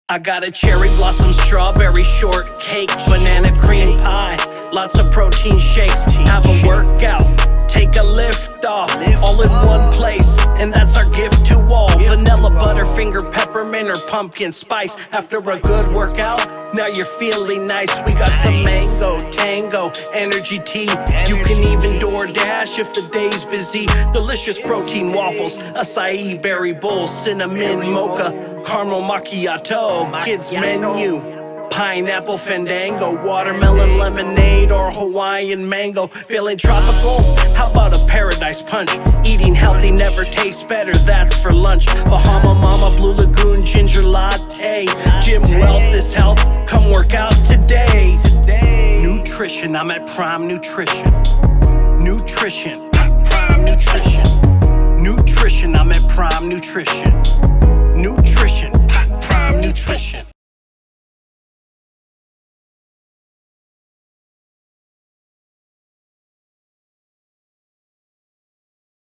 I got a cherry blossom strawberry shortcake, banana cream pie, lots of protein shakes. Have a workout, take a lift off, all in one place, and that's our gift to all. Vanilla, butterfinger, peppermint, or pumpkin spice. After a good workout, now you're feeling nice. We got some mango, tango, energy tea. You can even DoorDash if the day's busy. Delicious protein waffles, acai berry bowls, cinnamon mocha, caramel macchiato, kids menu, pineapple fandango, watermelon lemonade, or Hawaiian mango. Feeling tropical? How about a paradise punch? Eating healthy never tastes better, that's for lunch. Bahama Mama, Blue Lagoon, ginger latte. Gym Wellness Health, come work out today. Nutrition, I'm at Prime Nutrition. Nutrition, Prime Nutrition. Nutrition, I'm at Prime Nutrition.